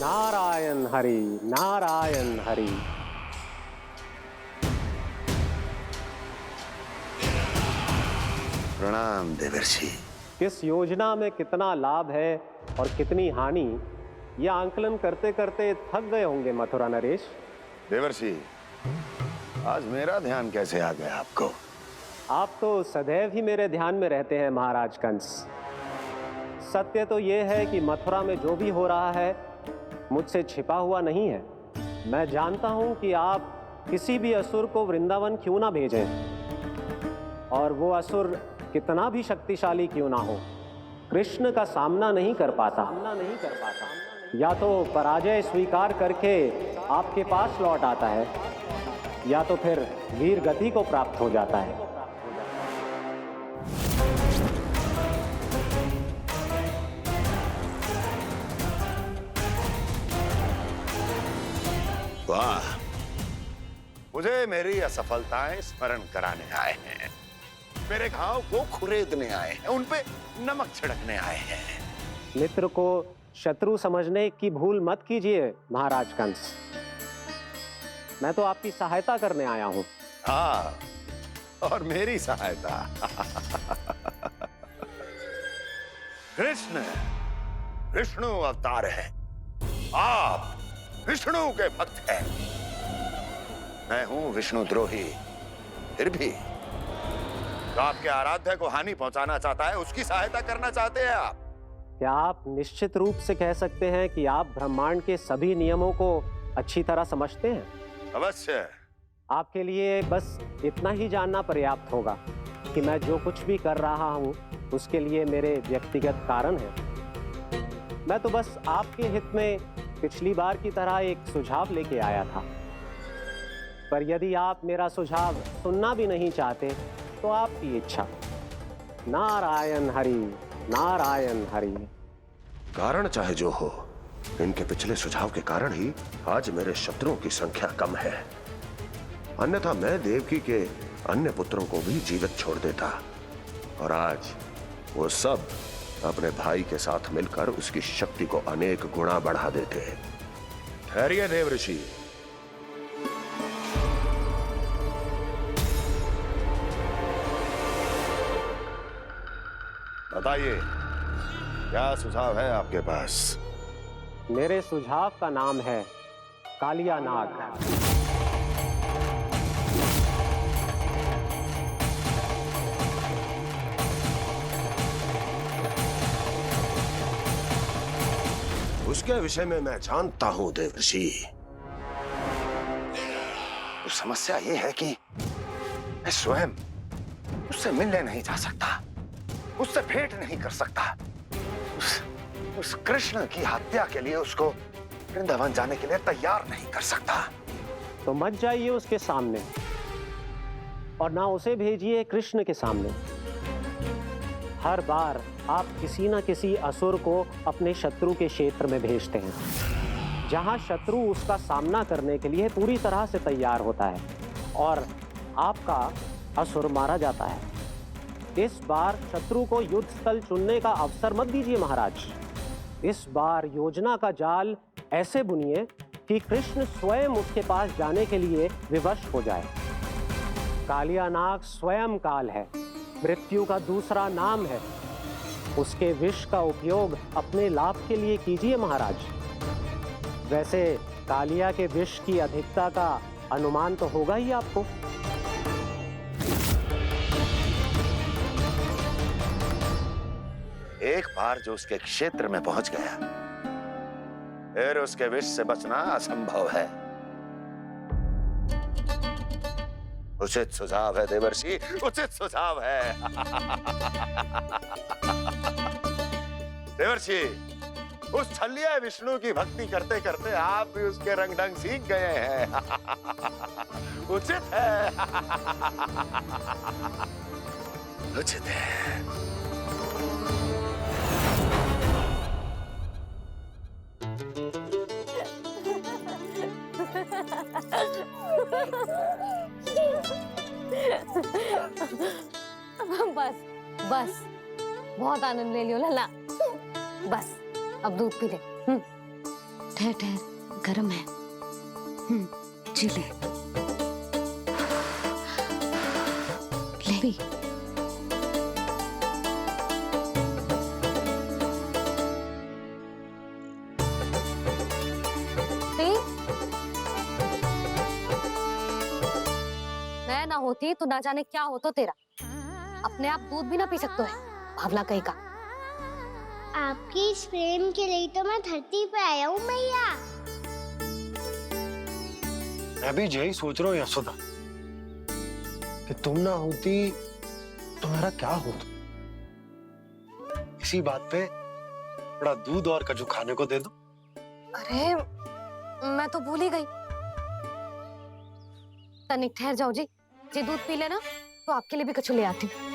नारायण हरि, नारायण हरि। प्रणाम देवर्षि। किस योजना में कितना लाभ है और कितनी हानि, यह आंकलन करते करते थक गए होंगे मथुरा नरेश। देवर्षि, आज मेरा ध्यान कैसे आ गया आपको? आप तो सदैव ही मेरे ध्यान में रहते हैं महाराज कंस। सत्य तो यह है कि मथुरा में जो भी हो रहा है मुझसे छिपा हुआ नहीं है। मैं जानता हूं कि आप किसी भी असुर को वृंदावन क्यों ना भेजें, और वो असुर कितना भी शक्तिशाली क्यों ना हो, कृष्ण का सामना नहीं कर पाता। या तो पराजय स्वीकार करके आपके पास लौट आता है, या तो फिर वीर गति को प्राप्त हो जाता है। वाह, मुझे मेरी असफलताएं स्मरण कराने आए हैं, मेरे घाव को खुरेदने आए हैं, उन पे नमक छिड़कने आए हैं। मित्र को शत्रु समझने की भूल मत कीजिए महाराज कंस। मैं तो आपकी सहायता करने आया हूं। हाँ, और मेरी सहायता। कृष्ण विष्णु अवतार है, आप विष्णु के भक्त हैं। मैं हूं विष्णु द्रोही, फिर भी तो आपके आराध्य को हानि पहुंचाना चाहता है, उसकी सहायता करना चाहते हैं आप। क्या आप निश्चित रूप से कह सकते हैं कि आप ब्रह्मांड के सभी नियमों को अच्छी तरह समझते हैं? अवश्य। आपके लिए बस इतना ही जानना पर्याप्त होगा कि मैं जो कुछ भी कर रहा हूं उसके लिए मेरे व्यक्तिगत कारण हैं। मैं तो बस आपके हित में पिछली बार की तरह एक सुझाव लेके आया था, पर यदि आप मेरा सुझाव सुनना भी नहीं चाहते तो आपकी इच्छा। नारायण हरि, नारायण हरि। कारण चाहे जो हो, इनके पिछले सुझाव के कारण ही आज मेरे शत्रुओं की संख्या कम है। अन्यथा मैं देवकी के अन्य पुत्रों को भी जीवित छोड़ देता, और आज वो सब अपने भाई के साथ मिलकर उसकी शक्ति को अनेक गुणा बढ़ा देते। ठहरिए देवऋषि, बताइए, क्या सुझाव है आपके पास? मेरे सुझाव का नाम है कालिया नाग। उसके विषय में मैं जानता हूं देवऋषि। तो समस्या ये है कि मैं स्वयं उससे मिलने नहीं जा सकता, उससे भेंट नहीं कर सकता। उस कृष्ण की हत्या के लिए उसको वृंदावन जाने के लिए तैयार नहीं कर सकता। तो मत जाइए उसके सामने, और ना उसे भेजिए कृष्ण के सामने। हर बार आप किसी न किसी असुर को अपने शत्रु के क्षेत्र में भेजते हैं, जहां शत्रु उसका सामना करने के लिए पूरी तरह से तैयार होता है और आपका असुर मारा जाता है। इस बार शत्रु को युद्ध स्थल चुनने का अवसर मत दीजिए महाराज। इस बार योजना का जाल ऐसे बुनिए कि कृष्ण स्वयं उसके पास जाने के लिए विवश हो जाए। कालिया नाग स्वयं काल है, मृत्यु का दूसरा नाम है। उसके विष का उपयोग अपने लाभ के लिए कीजिए महाराज। वैसे कालिया के विष की अधिकता का अनुमान तो होगा ही आपको। एक बार जो उसके क्षेत्र में पहुंच गया, फिर उसके विष से बचना असंभव है। उचित सुझाव है देवर्षि, उचित सुझाव है। देवर्षि, उस छलिया विष्णु की भक्ति करते करते आप भी उसके रंग ढंग सीख गए हैं। उचित है। उचित है। बस बस, बहुत आनंद ले लियो लला। बस अब दूध पी ले। ठहर ठहर, गरम है। जी ले ले। मैं ना होती तो ना जाने क्या होता तेरा। अपने आप दूध भी ना पी सकते है, भावला कहीं का। आपकी इस प्रेम के लिए तो मैं धरती पे आया हूँ मैया। मैं भी यही सोच रहा हूँ यशोदा कि तुम ना होती तो मेरा क्या होता। इसी बात पे थोड़ा दूध और कजू खाने को दे दो। अरे मैं तो भूल ही गई। तनिक ठहर जाओ जी, जी दूध पी लेना तो आपके लिए भी कछु ले आती हूँ।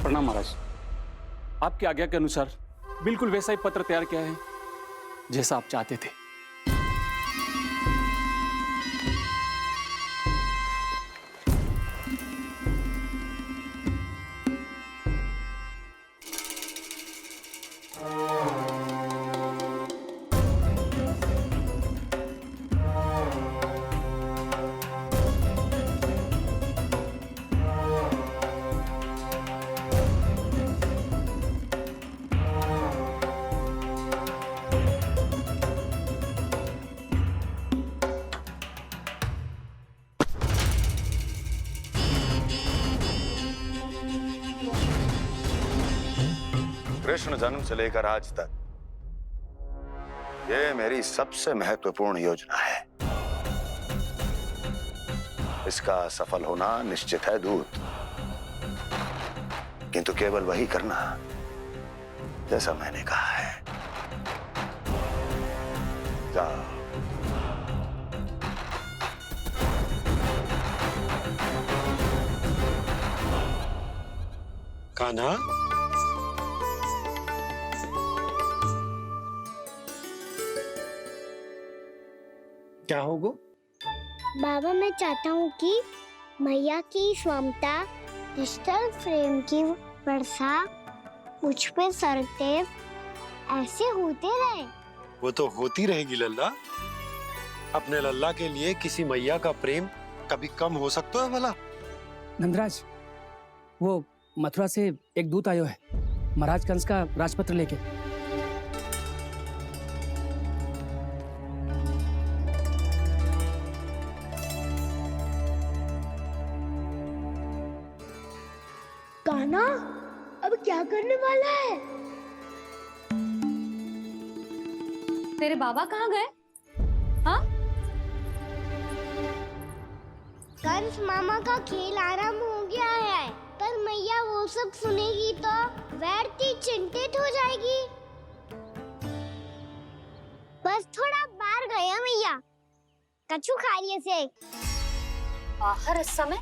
प्रणाम महाराज। आपकी आज्ञा के अनुसार बिल्कुल वैसा ही पत्र तैयार किया है जैसा आप चाहते थे। कृष्ण जन्म से लेकर आज तक ये मेरी सबसे महत्वपूर्ण योजना है। इसका सफल होना निश्चित है दूत, किंतु केवल वही करना जैसा मैंने कहा है। जाओ। कान्हा, क्या होगा? बाबा मैं चाहता हूँ कि मैया की ममता क्रिस्टल फ्रेम की वर्षा मुझ पे सरकते ऐसे होते रहे। वो तो होती रहेगी लल्ला। अपने लल्ला के लिए किसी मैया का प्रेम कभी कम हो सकता है भला? नंदराज, वो मथुरा से एक दूत आयो है महाराज कंस का राजपत्र लेके। कान्हा अब क्या करने वाला है? तेरे बाबा कहाँ गए? हाँ? कंस मामा का खेल आरंभ हो गया है, पर मैया वो सब सुनेगी तो व्यर्थी चिंतित हो जाएगी। बस थोड़ा बाहर गया मैया, कछु खा रही से। बाहर इस समय?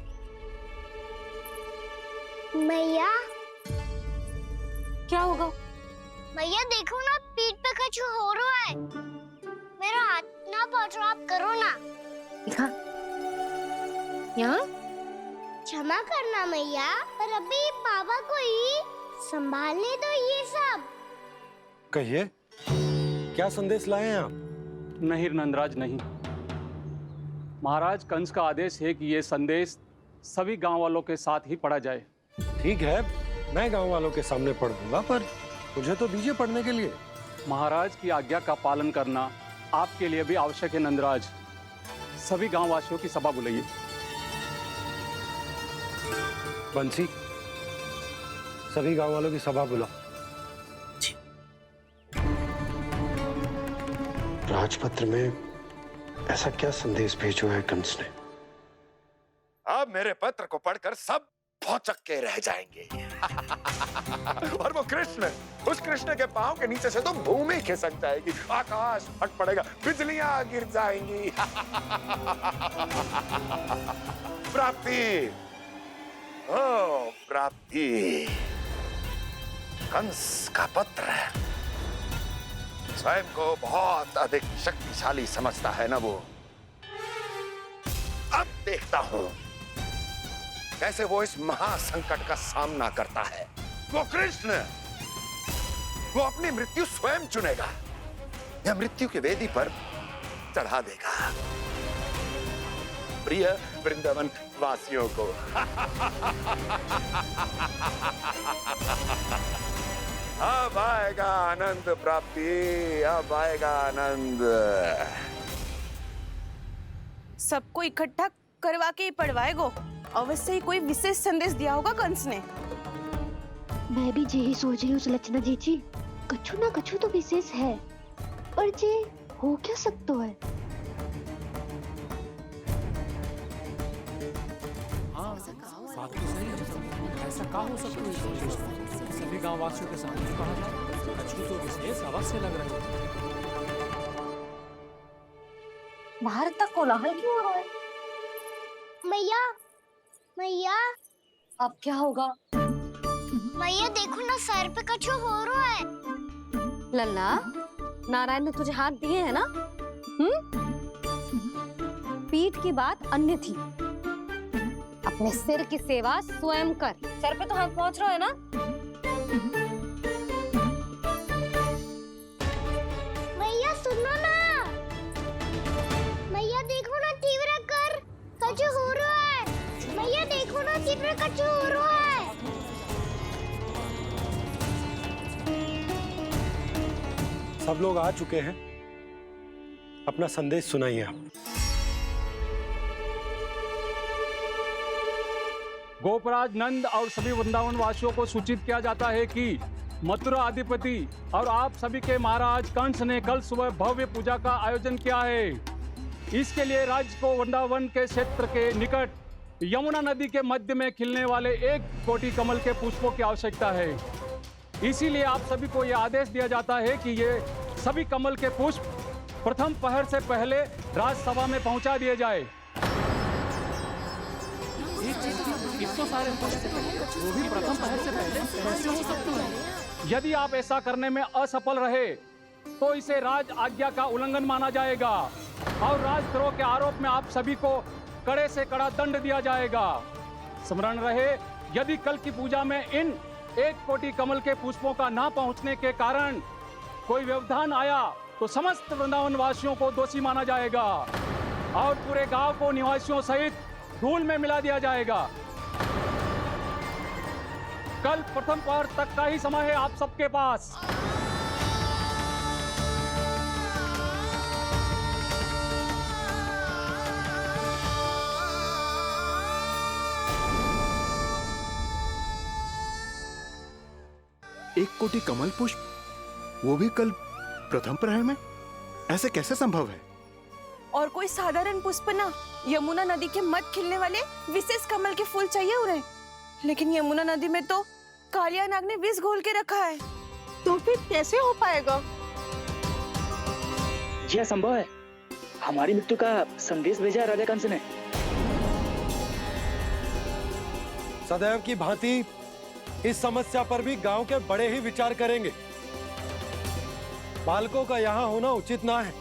मैया क्या होगा? मैया देखो ना, पीठ पे कछु हो रहा है। मेरा हाथ ना पकड़ो, आप करो ना। दिखा यहाँ। क्षमा करना मैया, पर अभी बाबा को ही संभालने दो ये सब। कहिए, क्या संदेश लाए हैं आप? नहीं नंदराज नहीं। महाराज कंस का आदेश है कि ये संदेश सभी गांव वालों के साथ ही पढ़ा जाए। ठीक है, मैं गांव वालों के सामने पढ़ दूंगा, पर मुझे तो दीजिए पढ़ने के लिए। महाराज की आज्ञा का पालन करना आपके लिए भी आवश्यक है नंदराज। सभी गांव वासियों की सभा बुलाइए। बंसी, सभी गांव वालों की सभा बुलाओ। राजपत्र में ऐसा क्या संदेश भेजो है कंस ने? अब मेरे पत्र को पढ़कर सब भौचक के रह जाएंगे। और वो कृष्ण, उस कृष्ण के पांव के नीचे से तो भूमि खिसक जाएगी, आकाश फट पड़ेगा, बिजलियां गिर जाएंगी। प्राप्ति, ओ प्राप्ति, कंस का पत्र है। स्वयं को बहुत अधिक शक्तिशाली समझता है ना वो। अब देखता हूं कैसे वो इस महासंकट का सामना करता है। वो कृष्ण, वो अपनी मृत्यु स्वयं चुनेगा या मृत्यु की वेदी पर चढ़ा देगा प्रिय वृंदावन वासियों को। अब आएगा आनंद प्राप्ति, अब आएगा आनंद। सबको इकट्ठा करवा के ही पढ़वाएगो। अवश्य ही कोई विशेष संदेश दिया होगा कंस ने। मैं भी यही सोच रही हूँ सुलक्षणा जीजी, कछु ना कछु तो विशेष है, पर जे हो क्या सकता है। ऐसा क्या हो सकता है? सभी गांव वासियों के सामने कहा जाए, कछु तो विशेष अवश्य लग रहा है। बाहर इतना कोलाहल क्यों हो रहा है? मैया, मैया, अब क्या होगा? मैया देखो ना, सर पे कछु हो रहा है। लल्ला, नारायण ने तुझे हाथ दिए हैं ना? पीठ की बात अन्य थी। अपने सिर की सेवा स्वयं कर। सर पे तो हाथ पहुंच रहा है ना? मैया सुनो ना, मैया देखो ना, तीव्र कर कछु हो रहा है। मैया देखो ना, तीव्र कछु हो रहा है। सब लोग आ चुके हैं, अपना संदेश सुनाइए आप। गोपराज नंद और सभी वृंदावन वासियों को सूचित किया जाता है कि मथुरा अधिपति और आप सभी के महाराज कंस ने कल सुबह भव्य पूजा का आयोजन किया है। इसके लिए राज्य को वृंदावन के क्षेत्र के निकट यमुना नदी के मध्य में खिलने वाले 1 कोटि कमल के पुष्पों की आवश्यकता है। इसीलिए आप सभी को यह आदेश दिया जाता है कि ये सभी कमल के पुष्प प्रथम पहर से पहले राजसभा में पहुंचा दिए जाए। इतने सारे वो भी प्रथम पहर से पहले कैसे हो सकते हैं? यदि आप ऐसा करने में असफल रहे तो इसे राज आज्ञा का उल्लंघन माना जाएगा और राजद्रोह के आरोप में आप सभी को कड़े से कड़ा दंड दिया जाएगा। स्मरण रहे, यदि कल की पूजा में इन 1 कोटि कमल के पुष्पों का ना पहुंचने के कारण कोई व्यवधान आया तो समस्त वृंदावन वासियों को दोषी माना जाएगा और पूरे गांव को निवासियों सहित धूल में मिला दिया जाएगा। कल प्रथम पहर तक का ही समय है आप सबके पास। एक कोटि कमल पुष्प, वो भी कल प्रथम प्रहर में? ऐसे कैसे संभव है? और कोई साधारण पुष्प ना, यमुना नदी के मध्य खिलने वाले विशेष कमल के फूल चाहिए उन्हें। लेकिन यमुना नदी में तो कालिया नाग ने विष घोल के रखा है, तो फिर कैसे हो पाएगा? यह संभव है। हमारी मृत्यु का संदेश भेजा राजा कंस ने। सदैव की भांति इस समस्या पर भी गांव के बड़े ही विचार करेंगे। बालकों का यहाँ होना उचित ना है।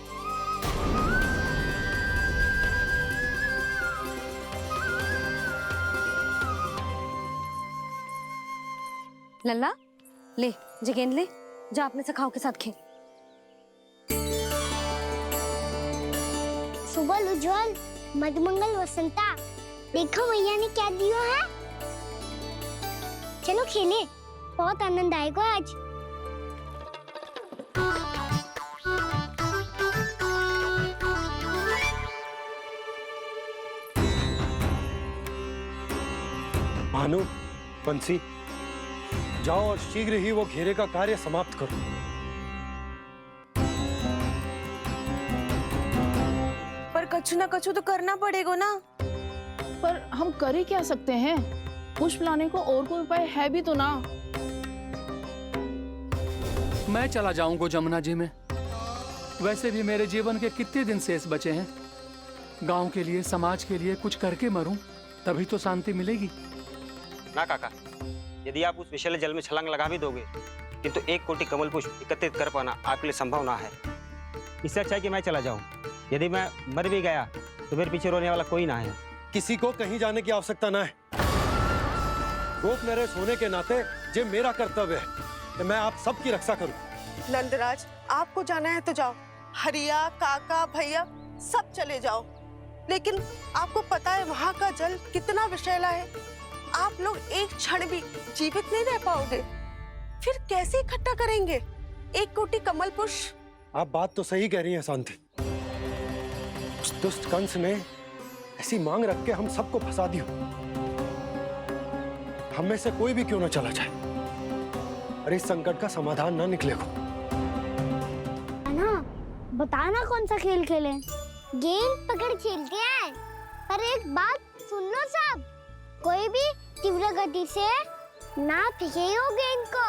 लल्ला, ले जगेंद ले, जा अपने सखाओं के साथ खेल। सुबह उज्जवल, मधुमंगल वसंता, देखो मैया ने क्या दिया है। चलो खेले, बहुत आनंद आएगा आज। भानु, बंसी, जाओ और शीघ्र ही वो घेरे का कार्य समाप्त करो। पर कछु ना कछु तो करना पड़ेगा ना। पर हम कर ही क्या सकते हैं? पुष्प लाने को और कोई उपाय है भी तो ना। मैं चला जाऊंगा जमुना जी में। वैसे भी मेरे जीवन के कितने दिन शेष बचे हैं। गांव के लिए, समाज के लिए कुछ करके मरूं, तभी तो शांति मिलेगी। ना काका, यदि आप उस विषैले जल में छलांग लगा भी दोगे किंतु 1 कोटि कमल पुष्प एकत्रित कर पाना आपके लिए संभव ना है। इससे अच्छा है कि मैं चला जाऊं। यदि मैं मर भी गया तो मेरे पीछे रोने वाला कोई ना है। किसी को कहीं जाने की आवश्यकता ना है। गोप नरेश होने के नाते ये मेरा कर्तव्य है कि मैं आप सबकी रक्षा करूं। नंदराज, आपको जाना है तो जाओ। हरिया, काका, भैया सब चले जाओ। लेकिन आपको पता है वहाँ का जल कितना विषैला है। आप लोग एक क्षण भी जीवित नहीं रह पाओगे। फिर कैसे इकट्ठा करेंगे 1 कोटि कमल पुष्प? आप बात तो सही कह रही हैं शांति। उस दुष्ट कंस ने ऐसी मांग रख के हम सबको फंसा दिया। हम में से कोई भी क्यों ना चला जाए और इस संकट का समाधान ना निकले को। ना बताना कौन सा खेल खेलें? गेंद पकड़ खेलते हैं। पर एक बात सुन लो सब, कोई भी तीव्र गति से ना फेंकेगा गेंद को।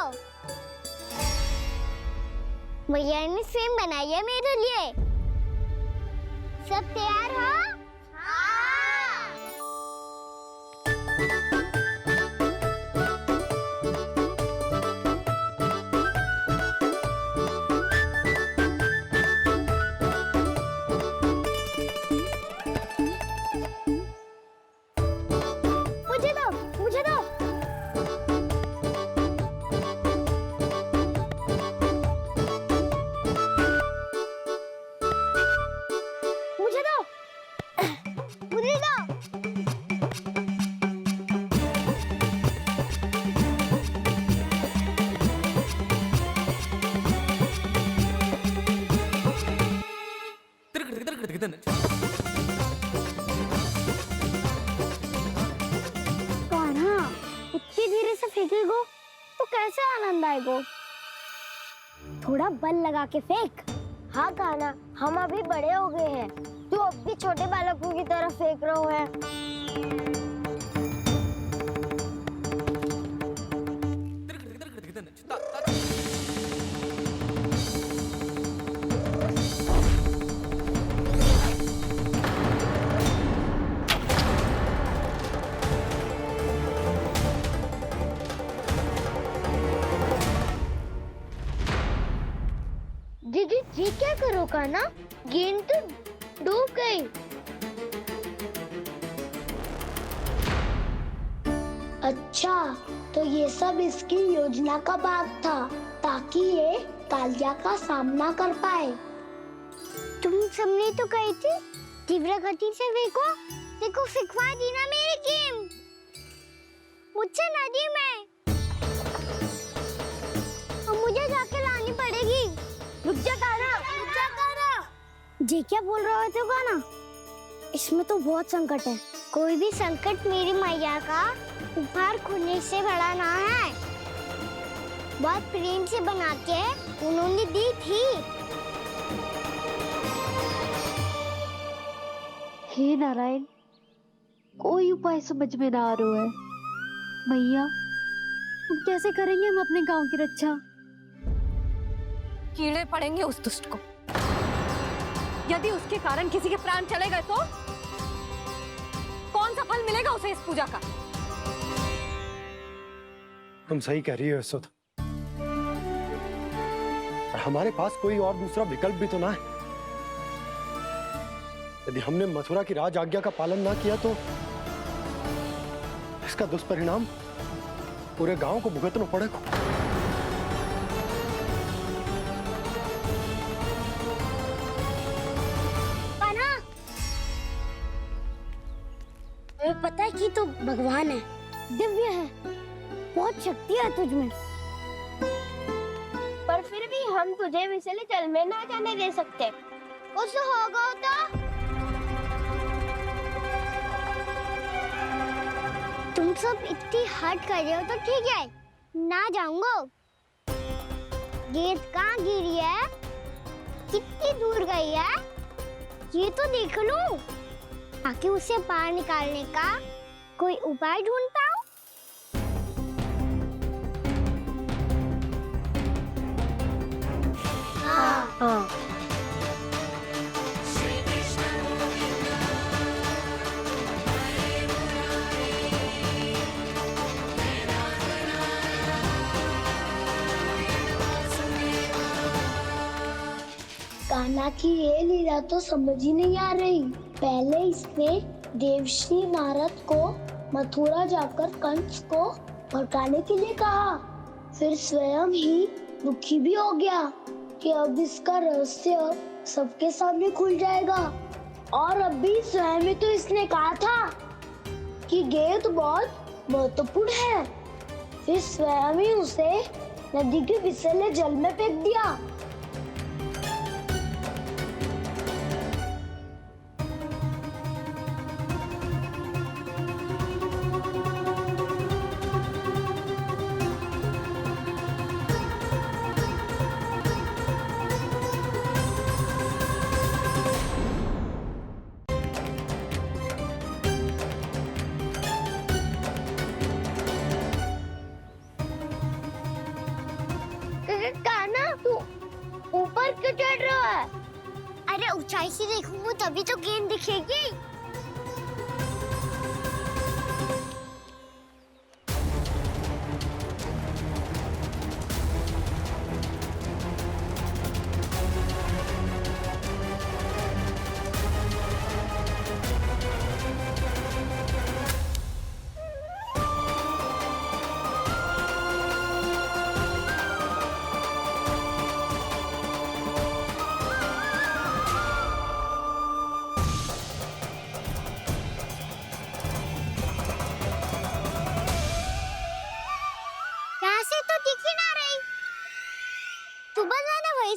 भैया ने फ्रेम बनाई है मेरे लिए। सब तैयार हो? मुझे दो। इतनी धीरे से फेंकेगो तो कैसे आनंद आएगो? थोड़ा बल लगा के फेंक। हाँ कान्हा, हम अभी बड़े हो गए हैं, तू अब भी छोटे बालकों की तरह फेंक रहे है। दीदी जी क्या करो कान्हा? गेंद तो डूब गई। अच्छा, तो ये सब इसकी योजना का भाग था ताकि ये कालिया का सामना कर पाए। तुम सबने तो कही थी तीव्र गति से फेंको। देखो फिकवा दी ना मेरी गेम। मुझसे नदी में। अब मुझे जाके लानी पड़ेगी। रुक जा कान्हा, रुक जा कान्हा। जी क्या बोल रहे थे कान्हा? इसमें तो बहुत संकट है। कोई भी संकट मेरी मैया का उपहार खोने से बड़ा ना है। बहुत प्रेम से बना के उन्होंने दी थी। हे नारायण, कोई उपाय समझ में ना आ रहा है। मैया, हम कैसे करेंगे हम अपने गांव की रक्षा? कीड़े पड़ेंगे उस दुष्ट को। यदि उसके कारण किसी के प्राण चले गए तो कौन सा फल मिलेगा उसे इस पूजा का? तुम सही कह रही हो यशोद। हमारे पास कोई और दूसरा विकल्प भी तो ना है। यदि हमने मथुरा की राज आज्ञा का पालन ना किया तो इसका दुष्परिणाम पूरे गांव को भुगतना पड़ेगा। पता है कि तू भगवान है, दिव्य है, बहुत शक्ति है तुझ में। पर फिर भी हम तुझे विषैले जल में ना जाने दे सकते। कुछ होगा तो तुम सब इतनी हट कर रहे हो तो ठीक है, ना जाऊंगा। गेंद कहाँ गिरी है, कितनी दूर गई है, ये तो देख लूं, ताकि उसे बाहर निकालने का कोई उपाय ढूंढ पाऊं। हाँ। कान्हा की ये लीला तो समझ ही नहीं आ रही। पहले इसने देवश्री नारद को मथुरा जाकर कंस को भड़काने के लिए कहा, फिर स्वयं ही दुखी भी हो गया कि अब इसका रहस्य सबके सामने खुल जाएगा। और अभी स्वयं ही तो इसने कहा था कि गेंद बहुत महत्वपूर्ण है, फिर स्वयं ही उसे नदी के विसले जल में फेंक दिया। कान्हा, तू ऊपर क्यों चढ़ रहा है? अरे ऊंचाई से देखूंगा तभी तो गेंद दिखेगी।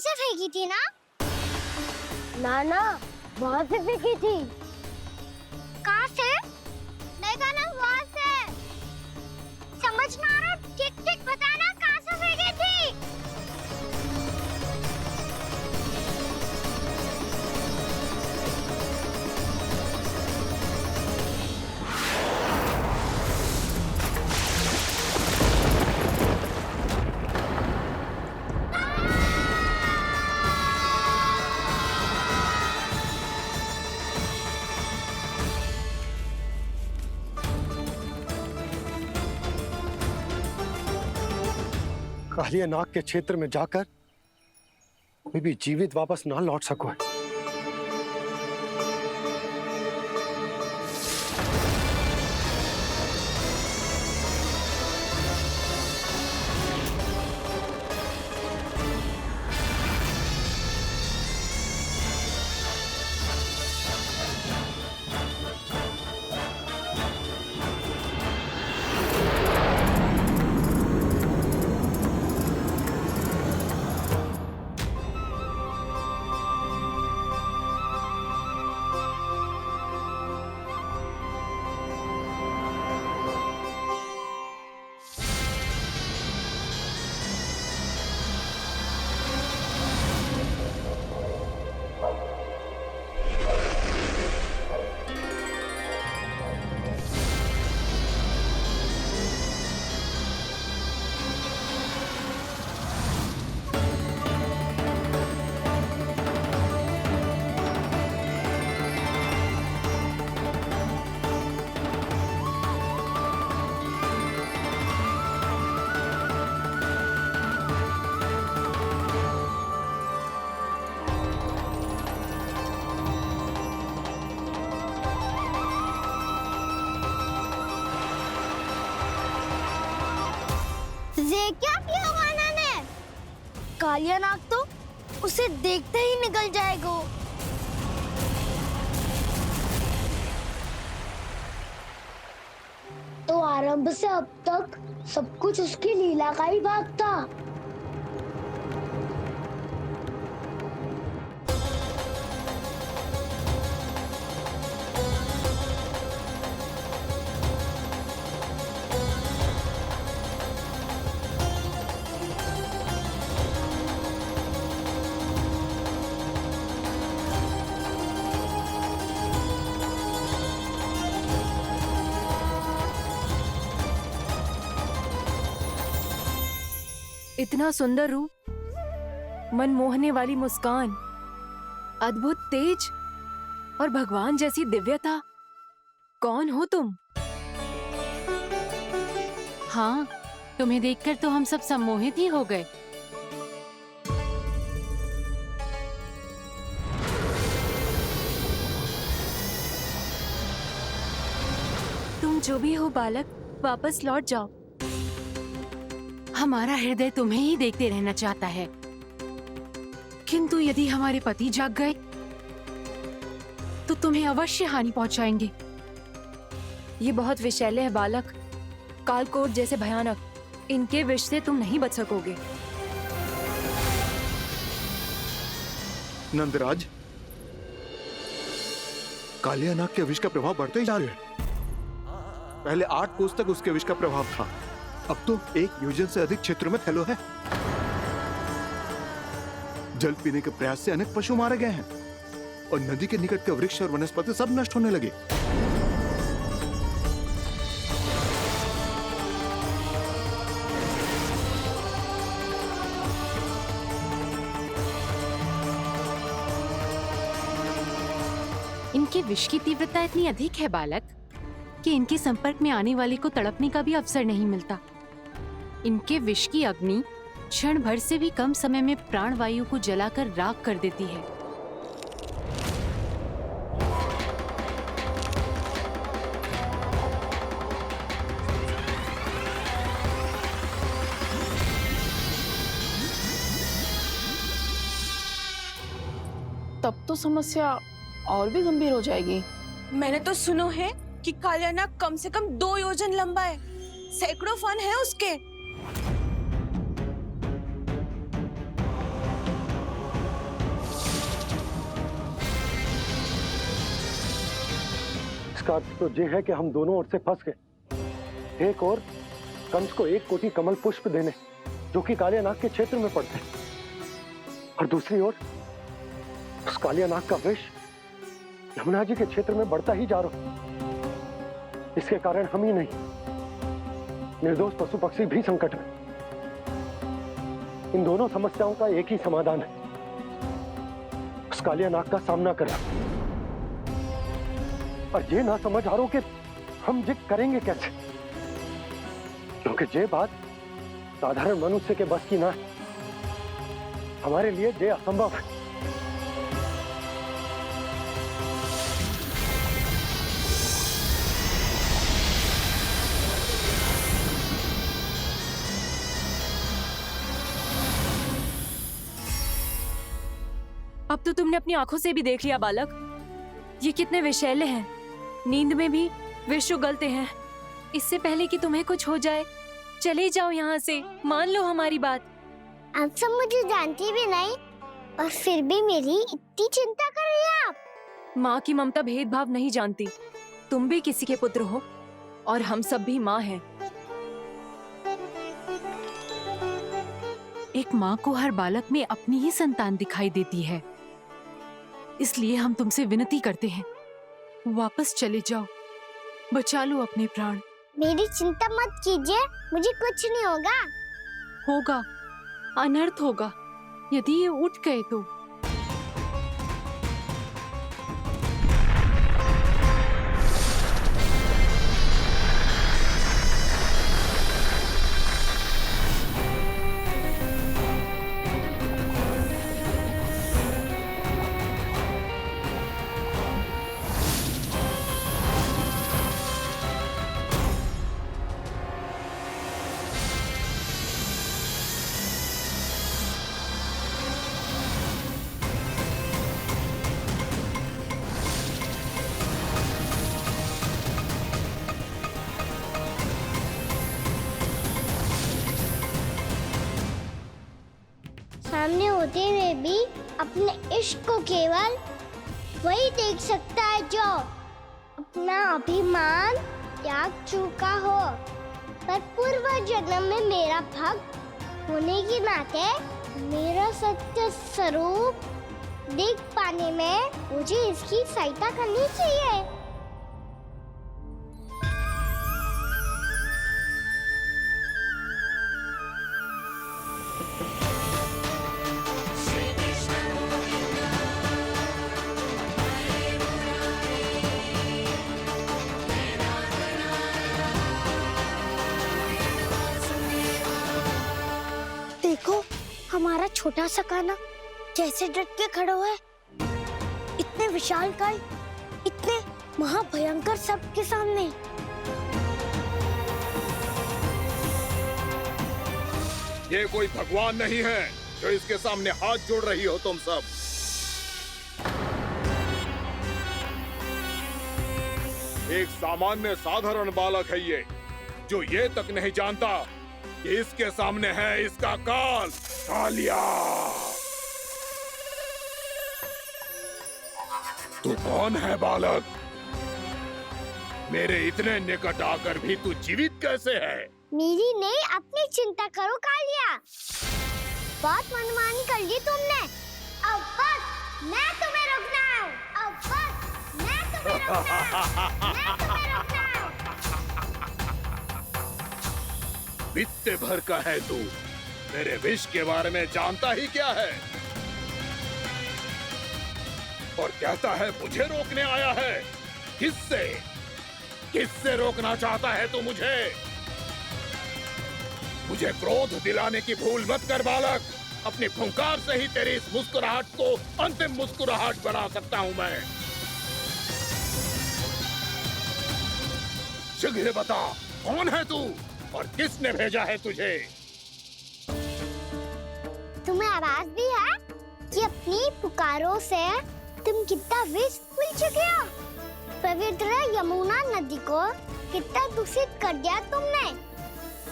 से फेंकी थी ना? ना, वहाँ से फेंकी थी। कहाँ से? नहीं कहना वहाँ से। समझ ना आ रहा, ठीक बताना कहाँ से फेंकी थी? कालिया नाग के क्षेत्र में जाकर कोई भी जीवित वापस ना लौट सको। ये क्या किया कान्हा ने? कालिया नाग तो उसे देखते ही निकल जाएगा। तो आरंभ से अब तक सब कुछ उसकी लीला का ही भाग था। इतना सुंदर रूप, मन मोहने वाली मुस्कान, अद्भुत तेज और भगवान जैसी दिव्यता। कौन हो तुम? हाँ, तुम्हें देखकर तो हम सब सम्मोहित ही हो गए। जो भी हो बालक, वापस लौट जाओ। हमारा हृदय तुम्हें ही देखते रहना चाहता है, किंतु यदि हमारे पति जाग गए तो तुम्हें अवश्य हानि पहुंचाएंगे। ये बहुत विषैले है बालक, कालकोट जैसे भयानक। इनके विष से तुम नहीं बच सकोगे। नंदराज, कालिया नाग के विष का प्रभाव बढ़ते ही जा रहा है। पहले 8 कोस तक उसके विष का प्रभाव था, अब तो 1 योजन से अधिक क्षेत्र में फैलो है। जल पीने के प्रयास से अनेक पशु मारे गए हैं और नदी के निकट के वृक्ष और वनस्पति सब नष्ट होने लगे। इनके विष की तीव्रता इतनी अधिक है बालक कि इनके संपर्क में आने वाले को तड़पने का भी अवसर नहीं मिलता। इनके विष की अग्नि क्षण भर से भी कम समय में प्राण वायु को जलाकर राख कर देती है। तब तो समस्या और भी गंभीर हो जाएगी। मैंने तो सुनो है कि कालिया नाग कम से कम 2 योजन लंबा है, सैकड़ों फन है उसके। इसका अर्थ तो ये है कि हम दोनों ओर से फंस गए। एक और कंस को 1 कोटि कमल पुष्प देने जो कि कालिया नाग के क्षेत्र में पड़ते हैं, और दूसरी ओर उस कालिया नाग का विष यमुना जी के क्षेत्र में बढ़ता ही जा रहा। इसके कारण हम ही नहीं, निर्दोष पशु पक्षी भी संकट में। इन दोनों समस्याओं का एक ही समाधान है, उस कालिया नाग का सामना करना। और ये ना समझ आ रहा कि हम ये करेंगे कैसे, क्योंकि ये बात साधारण मनुष्य के बस की ना है। हमारे लिए ये असंभव है। अब तो तुमने अपनी आंखों से भी देख लिया बालक, ये कितने विषैले हैं। नींद में भी विष उगलते हैं। इससे पहले कि तुम्हें कुछ हो जाए, चले जाओ यहाँ से, मान लो हमारी बात। आप सब मुझे जानती भी नहीं और फिर भी मेरी इतनी चिंता कर रही हैं आप। माँ की ममता भेदभाव नहीं जानती। तुम भी किसी के पुत्र हो और हम सब भी माँ हैं। एक माँ को हर बालक में अपनी ही संतान दिखाई देती है, इसलिए हम तुमसे विनती करते हैं, वापस चले जाओ, बचा लो अपने प्राण। मेरी चिंता मत कीजिए, मुझे कुछ नहीं होगा। होगा, अनर्थ होगा यदि ये उठ गए तो। सामने होते हुए भी अपने इश्क को केवल वही देख सकता है जो अपना अभिमान त्याग चुका हो। पर पूर्व जन्म में मेरा भक्त होने के नाते मेरा सत्य स्वरूप देख पाने में मुझे इसकी सहायता करनी चाहिए। देखो हमारा छोटा सा कान्हा कैसे डट के खड़ा हुआ है, इतने विशालकाय, इतने महाभयंकर सबके सामने। ये कोई भगवान नहीं है जो इसके सामने हाथ जोड़ रही हो तुम सब। एक सामान्य साधारण बालक है ये, जो ये तक नहीं जानता कि इसके सामने है इसका काल, कालिया। तू कौन है बालक? मेरे इतने निकट आकर भी तू जीवित कैसे है? मेरी नहीं, अपनी चिंता करो कालिया। बहुत मनमानी कर ली तुमने। अब बस, मैं तुम्हें रोकना हूँ। अब बस, मैं तुम्हें रोकना हूँ। मैं तुम्हें रोकना हूँ। बित्ते भर का है तू, मेरे विष के बारे में जानता ही क्या है? और कहता है मुझे रोकने आया है। किससे? किससे रोकना चाहता है तू मुझे? मुझे क्रोध दिलाने की भूल मत कर बालक। अपनी फुंकार से ही तेरी इस मुस्कुराहट को अंतिम मुस्कुराहट बना सकता हूं मैं। शीघ्र बता, कौन है तू और किसने भेजा है तुझे? तुम्हें आवाज भी है कि अपनी पुकारों से तुम कितना विष भूल चुके हो। पवित्र यमुना नदी को कितना दूषित कर दिया तुमने।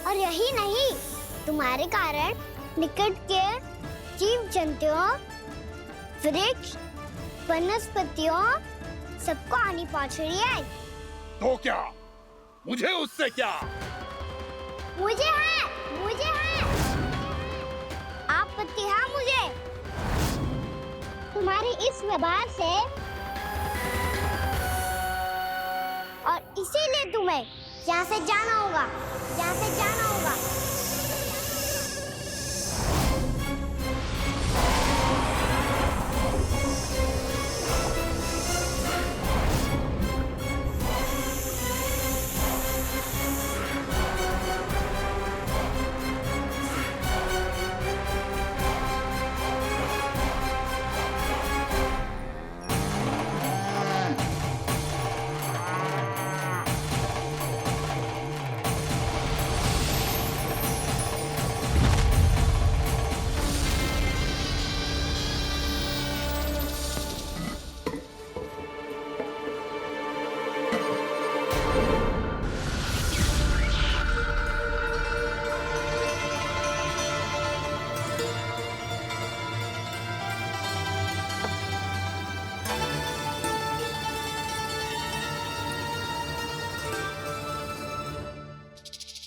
और यही नहीं, तुम्हारे कारण निकट के जीव जंतुओं, वृक्ष, वनस्पतियों सबको हानि पहुंच रही है। तो क्या? मुझे उससे क्या? मुझे है आपत्ति है मुझे तुम्हारे इस व्यवहार से, और इसीलिए तुम्हें यहाँ से जाना होगा। यहाँ से जाना होगा।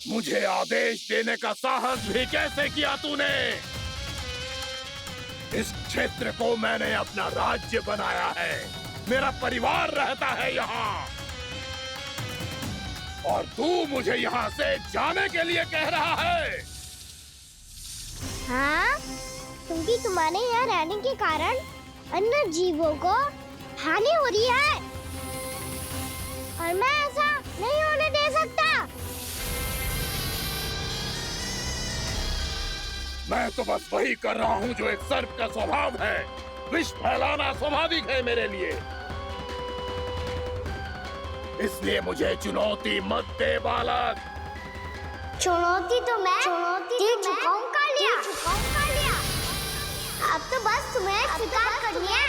मुझे आदेश देने का साहस भी कैसे किया तूने? इस क्षेत्र को मैंने अपना राज्य बनाया है। मेरा परिवार रहता है यहाँ, और तू मुझे यहाँ से जाने के लिए कह रहा है? हाँ, क्योंकि तुम्हारे यहाँ रहने के कारण अन्य जीवों को हानि हो रही है, और मैं ऐसा नहीं होने दे सकता। मैं तो बस वही कर रहा हूँ जो एक सर्प का स्वभाव है। विष फैलाना स्वाभाविक है मेरे लिए। इसलिए मुझे चुनौती मत दे बालक। चुनौती तो मैं दे चुका हूँ कालिया। अब तो बस तुम्हें स्वीकार करनी है।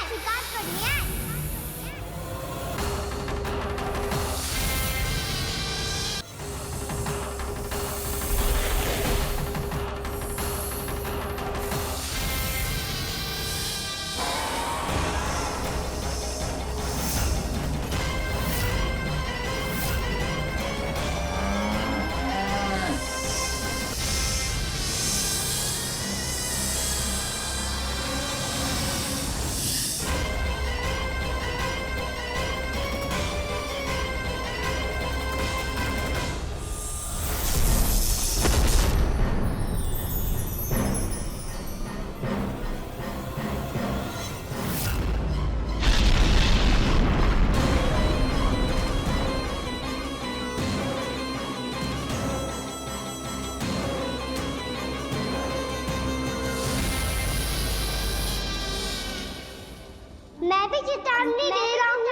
मैं भी चेतावनी दे रहा हूँ,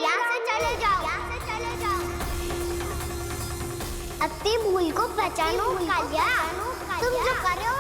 यहाँ से चले जाओ। अपनी भूल को पहचानो कालिया। तुम जो कर रहे हो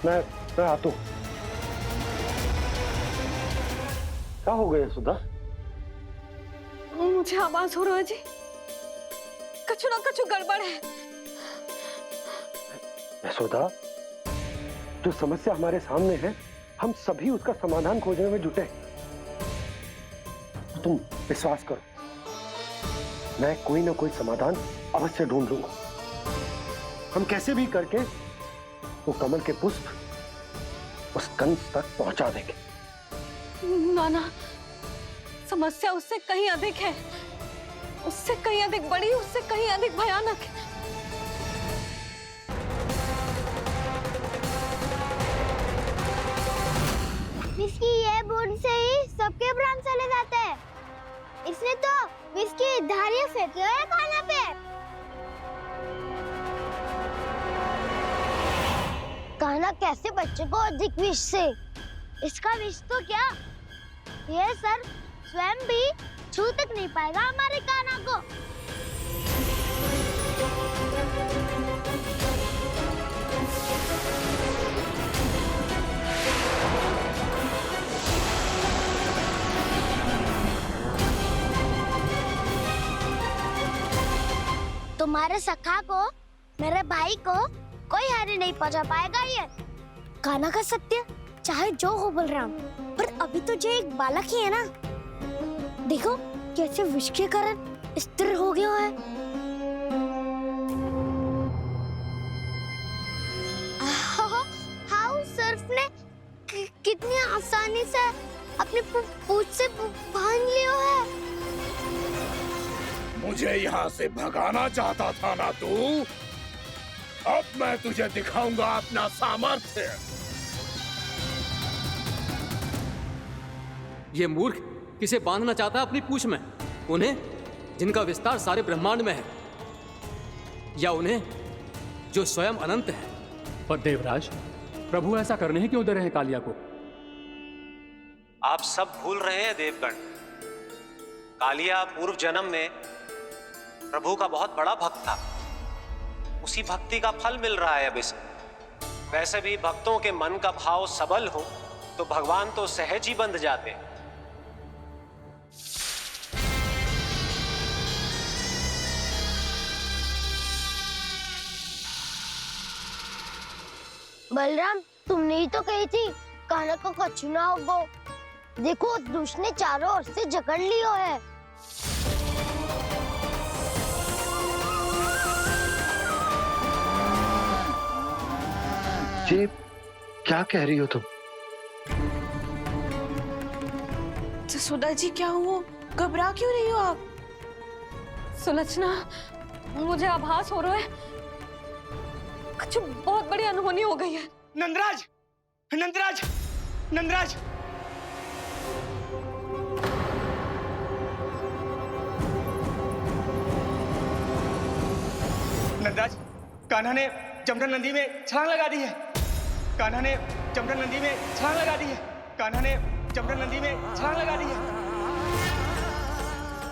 मैं आता हूं। क्या हो गया सुधा? मुझे आवाज हो रहा है जी, कछु ना कछु गड़बड़ है। यशोदा, जो समस्या हमारे सामने है, हम सभी उसका समाधान खोजने में जुटे। तो तुम विश्वास करो, मैं कोई ना कोई समाधान अवश्य ढूंढ लूंगा। हम कैसे भी करके वो कमल के पुष्प उस कंस तक पहुंचा देंगे। नाना, समस्या उससे कहीं अधिक है, उससे कहीं अधिक बड़ी, उससे कहीं अधिक भयानक है। विस्की ये बूंद से ही सबके प्राण चले जाते हैं। इसने तो विस्की धारियां फेंकी है खाना पे। कान्हा कैसे बच्चे को अधिक विष से? इसका विष तो क्या, ये सर स्वयं भी छू तक नहीं पाएगा हमारे कान्हा को। तुम्हारे सखा को, मेरे भाई को कोई हानि नहीं पहुंचा पाएगा। ये कान्हा का सत्य चाहे जो हो बलराम, पर अभी तो जो एक बालक ही है ना। देखो कैसे विष के कारण स्थिर हो गया है। हाउ सर्फ ने कितनी आसानी से अपनी पूंछ से बांध लिया है। मुझे यहाँ से भगाना चाहता था ना तू? अब मैं तुझे दिखाऊंगा अपना सामर्थ्य। ये मूर्ख किसे बांधना चाहता है अपनी पूंछ में? उन्हें जिनका विस्तार सारे ब्रह्मांड में है, या उन्हें जो स्वयं अनंत है? पर देवराज, प्रभु ऐसा करने ही क्यों दे रहे हैं कालिया को? आप सब भूल रहे हैं देवगण, कालिया पूर्व जन्म में प्रभु का बहुत बड़ा भक्त था। उसी भक्ति का फल मिल रहा है अब इसे। वैसे भी भक्तों के मन का भाव सबल हो तो भगवान तो सहज ही बंध जाते हैं। बलराम, तुमने ही तो कही थी कान्हा को कछु ना होगो। देखो उस दुष्ट ने चारों ओर से जकड़ लियो है। ये क्या कह रही हो तुम? सुधा जी, क्या हुआ? घबरा क्यों रही हो आप? सुलक्षणा, मुझे आभास हो रहा है कुछ बहुत बड़ी अनहोनी हो गई है। नंदराज, नंदराज, नंदराज! नंदराज, कान्हा ने जमुना नदी में छलांग लगा दी है। कान्हा ने जमुना नदी में छलांग लगा दी है। कान्हा ने जमुना नदी में छलांग लगा दी है।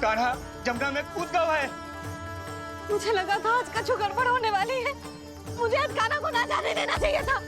कान्हा जमुना में कूद गया है। मुझे लगा था आज कछु गड़बड़ होने वाली है। मुझे आज कान्हा को ना जाने देना चाहिए था।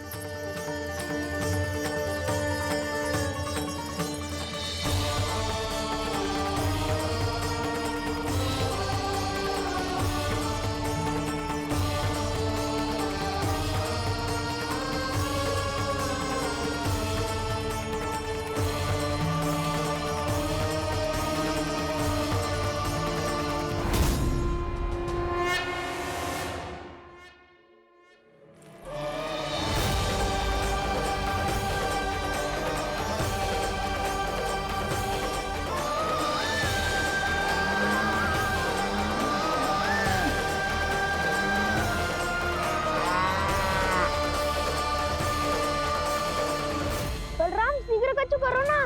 करो ना।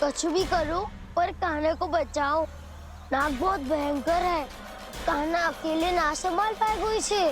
कुछ भी करो पर कान्हा को बचाओ। नाग बहुत भयंकर है, कान्हा अकेले ना संभाल पाएगा इसे।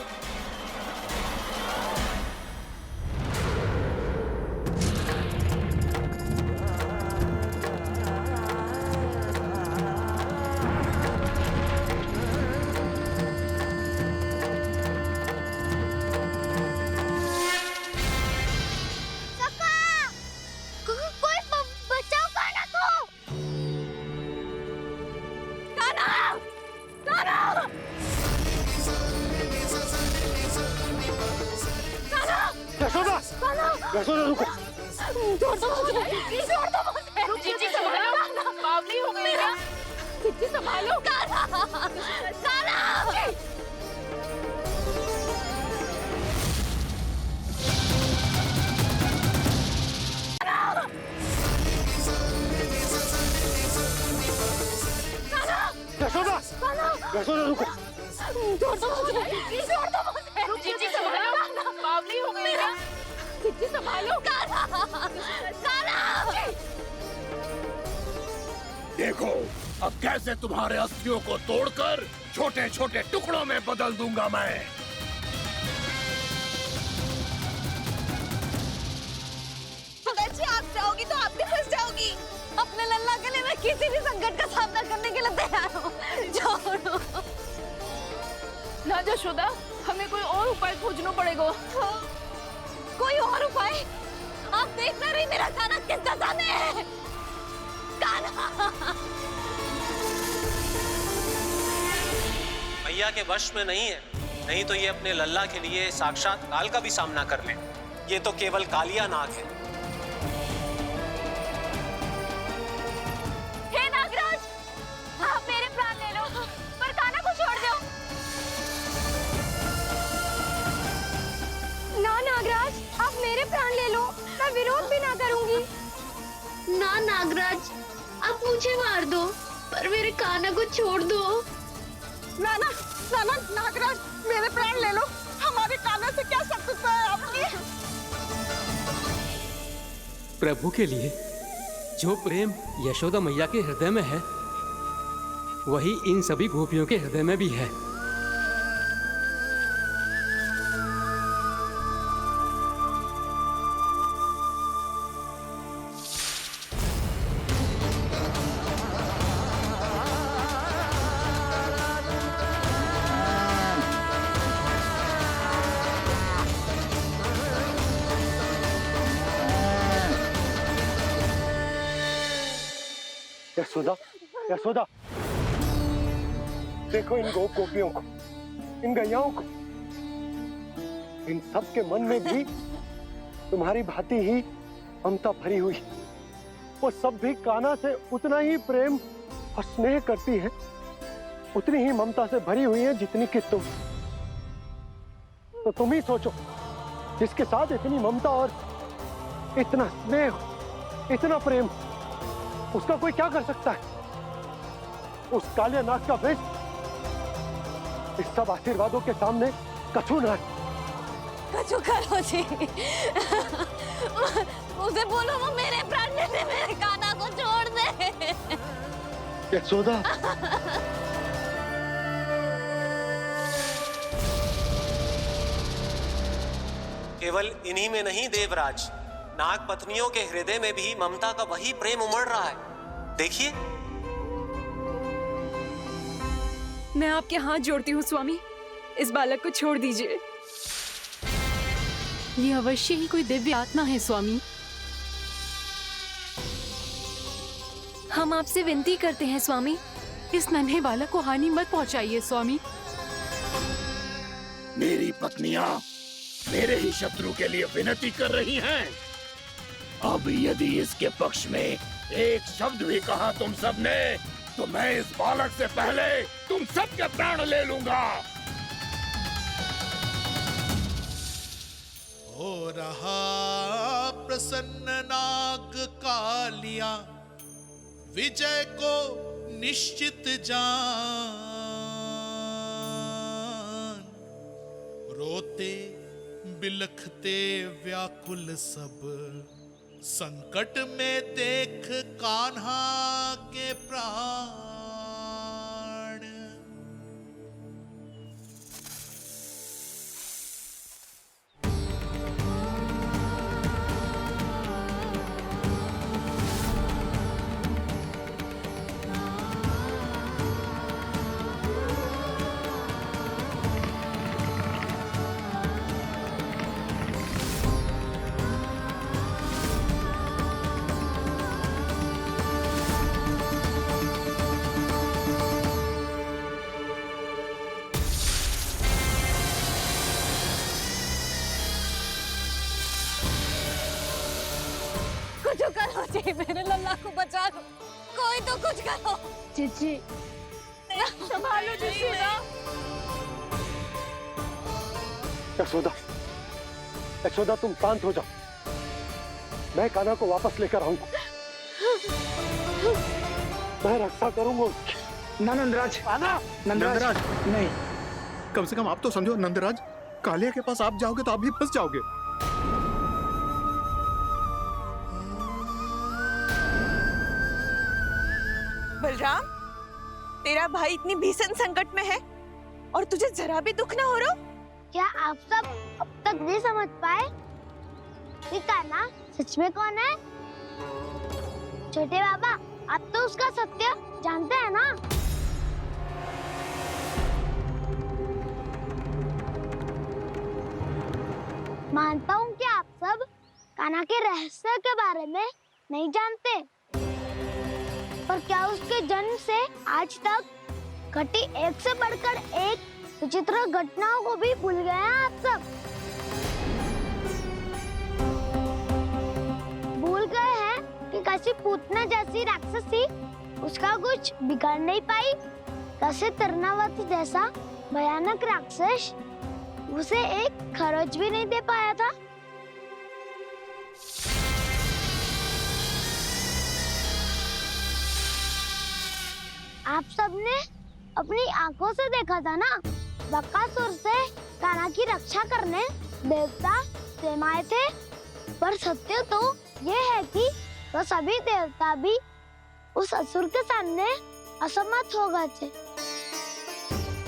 जोर दो मुझे, जोर दो मुझे। रुक जीजी, संभालो, बावली हो गई क्या? जीजी संभालो। कान्हा, कान्हा। यशोदा, यशोदा रुको। जोर दो मुझे, जोर दो मुझे। रुक जीजी संभालो, बावली हो गई क्या? जीजी संभालो। देखो अब कैसे तुम्हारे अस्थियों को तोड़कर छोटे छोटे टुकड़ों में बदल दूंगा मैं। अगर जी आप जाओगी तो आप भी फंस जाओगी। अपने लल्ला के लिए मैं किसी भी संकट का सामना करने के लिए तैयार हूँ। छोड़ो। ना यशोदा, हमें कोई और उपाय खोजना पड़ेगा। कोई और उपाय? आप देख ना रही मेरा कान्हा किस दशा में है। कान्हा मैया के वश में नहीं है, नहीं तो ये अपने लल्ला के लिए साक्षात काल का भी सामना कर ले। ये तो केवल कालिया नाग है। हे नागराज, आप मेरे प्राण ले लो, पर कान्हा को छोड़ दो। ना नागराज, आप मेरे प्राण ले लो, मैं विरोध भी ना करूंगी। ना नागराज, आप मुझे मार दो, पर मेरे कान्हा को छोड़ दो। ना ना ना ना नागराज, मेरे प्राण ले लो। हमारे कान्हा से क्या शत्रुता है आपकी? प्रभु के लिए जो प्रेम यशोदा मैया के हृदय में है, वही इन सभी गोपियों के हृदय में भी है। यशोदा, यशोदा, देखो इन गोपियों को, इन गैयाओं को। इन सब के मन में भी तुम्हारी भांति ही ममता भरी हुई। वो सब भी कान्हा से उतना ही प्रेम और स्नेह करती हैं, उतनी ही ममता से भरी हुई हैं जितनी कि तुम। तो तुम ही सोचो, जिसके साथ इतनी ममता और इतना स्नेह, इतना प्रेम, उसका कोई क्या कर सकता है? उस कालिया नाग का विष इस सब आशीर्वादों के सामने कछु न है। कछु करो जी। उसे बोलो वो मेरे प्राण ले ले, मेरे कान्हा को छोड़ दे। यशोदा, केवल इन्हीं में नहीं देवराज, नाग पत्नियों के हृदय में भी ममता का वही प्रेम उमड़ रहा है। देखिए। मैं आपके हाथ जोड़ती हूँ स्वामी, इस बालक को छोड़ दीजिए। ये अवश्य ही कोई दिव्य आत्मा है स्वामी। हम आपसे विनती करते हैं स्वामी, इस नन्हे बालक को हानि मत पहुंचाइए स्वामी। मेरी पत्नियां मेरे ही शत्रु के लिए विनती कर रही हैं। अब यदि इसके पक्ष में एक शब्द भी कहा तुम सबने, तो मैं इस बालक से पहले तुम सबके प्राण ले लूंगा। हो रहा प्रसन्न नाग कालिया, विजय को निश्चित जान। रोते बिलखते व्याकुल सब, संकट में देख कान्हा के प्राण। जी मेरे लल्ला को बचा लो, कोई तो कुछ करो। जीजी संभालो जसोदा। यशोदा, यशोदा तुम शांत हो जाओ, मैं कान्हा को वापस लेकर आऊंगा, मैं रक्षा करूंगा उसकी। ना नंदराज, नंदराज नहीं। कम से कम आप तो समझो नंदराज, कालिया के पास आप जाओगे तो आप भी फंस जाओगे। बलराम, तेरा भाई इतनी भीषण संकट में है और तुझे जरा भी दुख ना हो रहा? क्या आप सब अब तक नहीं समझ पाए कि कान्हा सच में कौन है? छोटे बाबा, आप तो उसका सत्य जानते हैं ना? मानता हूँ कि आप सब कान्हा के रहस्य के बारे में नहीं जानते, पर क्या उसके जन्म से आज तक घटी एक से बढ़कर एक विचित्र घटनाओं को भी भूल गए हैं आप सब? भूल गए हैं कि कैसी पूतना जैसी राक्षसी उसका कुछ बिगाड़ नहीं पाई, कैसे तरनावती जैसा भयानक राक्षस उसे एक खरोच भी नहीं दे पाया था। आप सबने अपनी आंखों से देखा था ना, बकासुर से कान्हा की रक्षा करने देवता स्वयं आए थे, पर सत्य तो ये है कि वह सभी देवता भी उस असुर के सामने असमर्थ हो गए थे।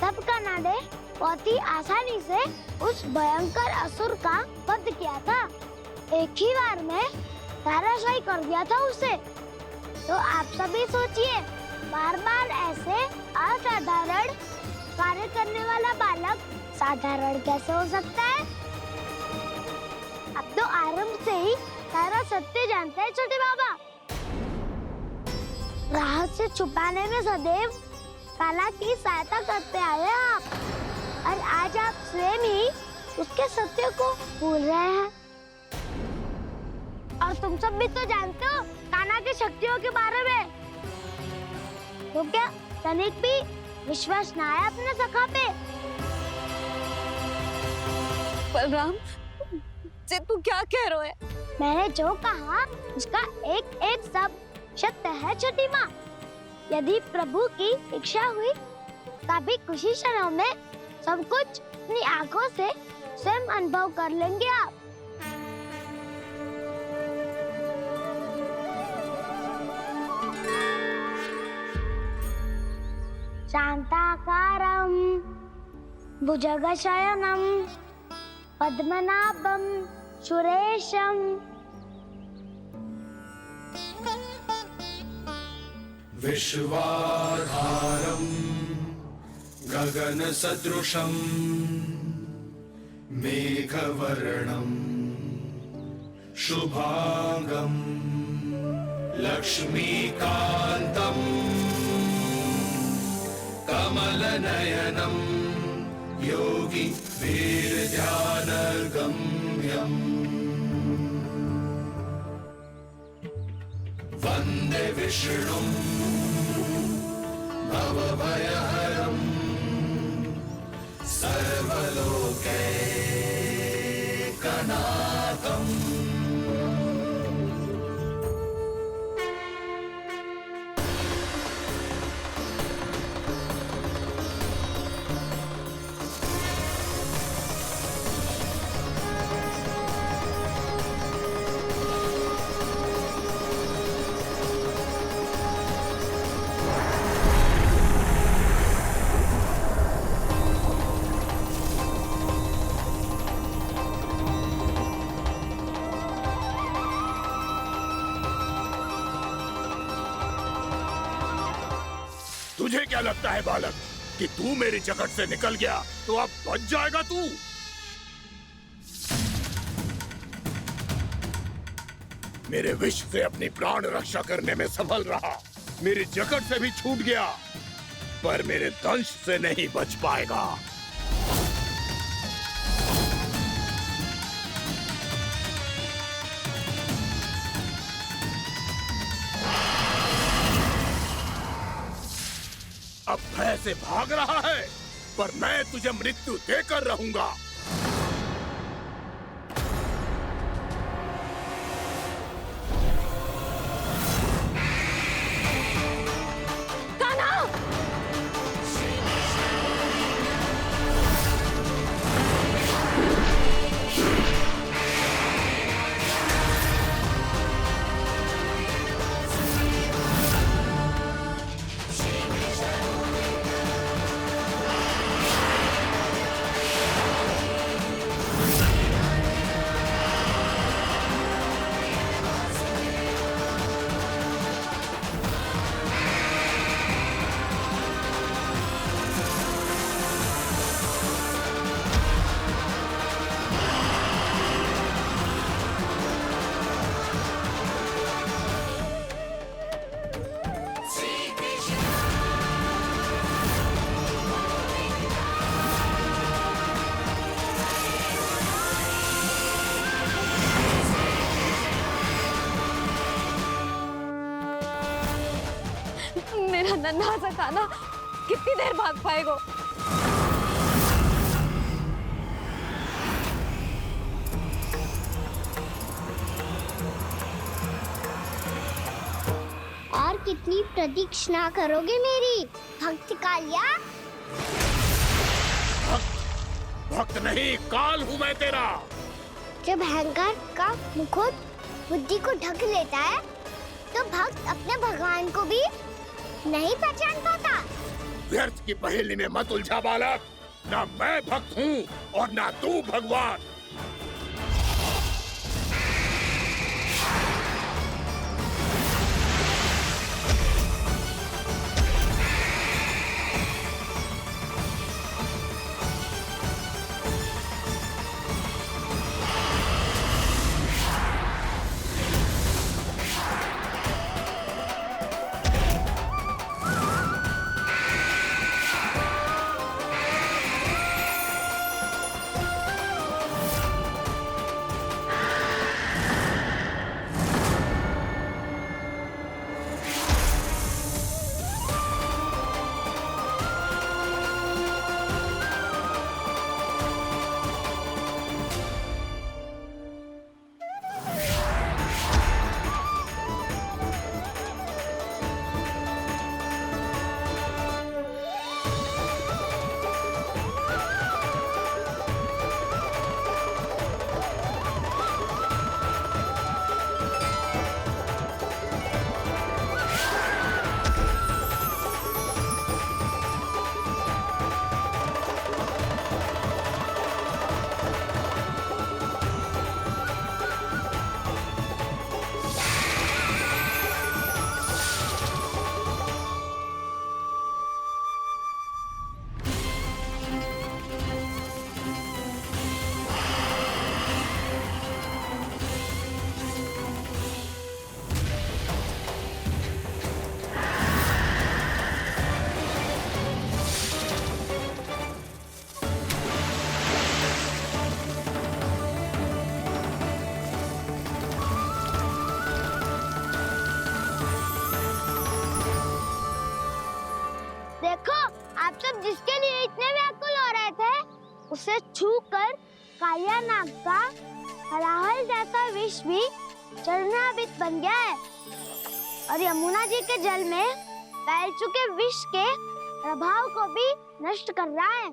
तब कान्हा ने बहुत ही आसानी से उस भयंकर असुर का वध किया था, एक ही बार में धराशायी कर दिया था उसे। तो आप सभी सोचिए, बार बार ऐसे असाधारण कार्य करने वाला बालक साधारण कैसे हो सकता है? अब तो आरंभ से ही सारा सत्य जानते हैं छोटे बाबा। रहस्य छुपाने में सदैव कान्हा की सहायता करते आए हैं आप, और आज आप स्वयं ही उसके सत्य को भूल रहे हैं। और तुम सब भी तो जानते हो कान्हा की शक्तियों के बारे में, तो क्या तनिक भी विश्वास ना है अपने सखा पे? बलराम, जे तू क्या कह रहा है? मैंने जो कहा उसका एक एक शब्द सत्य है छोटी माँ। यदि प्रभु की इच्छा हुई तभी कुछ ही क्षणों में सब कुछ अपनी आंखों से स्वयं अनुभव कर लेंगे आप। शांताकारं भुजगशयनं पद्मनाभं सुरेशं विश्वाधारं गगनसदृशं मेघवर्णं शुभांगं लक्ष्मीकान्तं कमलनयनं योगी वीरध्यानगम्यम् वन्दे विष्णुं भवभयहरं सर्वलोकैकनाथम्। तुझे क्या लगता है बालक कि तू मेरी जकड़ से निकल गया तो अब बच जाएगा तू? मेरे विष से अपनी प्राण रक्षा करने में सफल रहा, मेरी जकड़ से भी छूट गया, पर मेरे दंश से नहीं बच पाएगा। अब भय से भाग रहा है, पर मैं तुझे मृत्यु देकर रहूंगा। मेरा नन्हा सा कान्हा कितनी देर भाग पाएगा? और कितनी प्रतीक्षा करोगे मेरी भक्त कालिया? भक्त नहीं, काल हूँ मैं तेरा। जब अहंकार का मुकुट बुद्धि को ढक लेता है, तो भक्त अपने भगवान को भी नहीं पहचान पाता। व्यर्थ की पहेली में मत उलझा बालक। ना मैं भक्त हूँ और ना तू भगवान। जिसके लिए इतने व्याकुल हो रहे थे, उसे छूकर कालिया नाग का हलाहल जैसा विष भी चरणामृत बन गया है और यमुना जी के जल में फैल चुके विष के प्रभाव को भी नष्ट कर रहा है।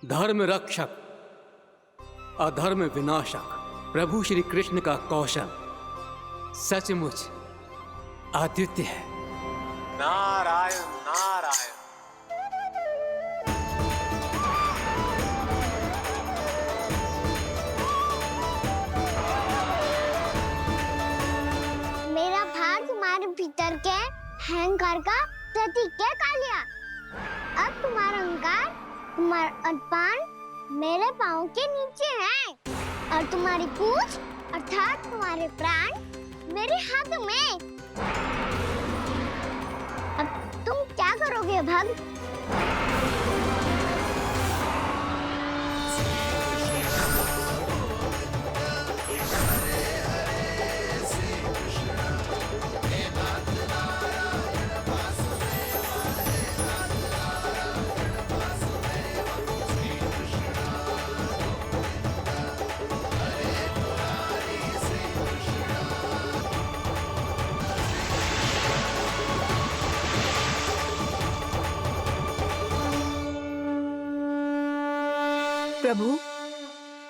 धर्म रक्षक अधर्म विनाशक प्रभु श्री कृष्ण का कौशल सचमुच अद्वितीय है। नारायण नारायण। मेरा भार तुम्हारे भीतर के अहंकार का प्रतीक है कालिया। अब तुम्हारा अहंकार, तुम्हारा अभिमान मेरे पाँव के नीचे है और तुम्हारी पूंछ अर्थात तुम्हारे प्राण मेरे हाथ में। अब तुम क्या करोगे भक्त? प्रभु,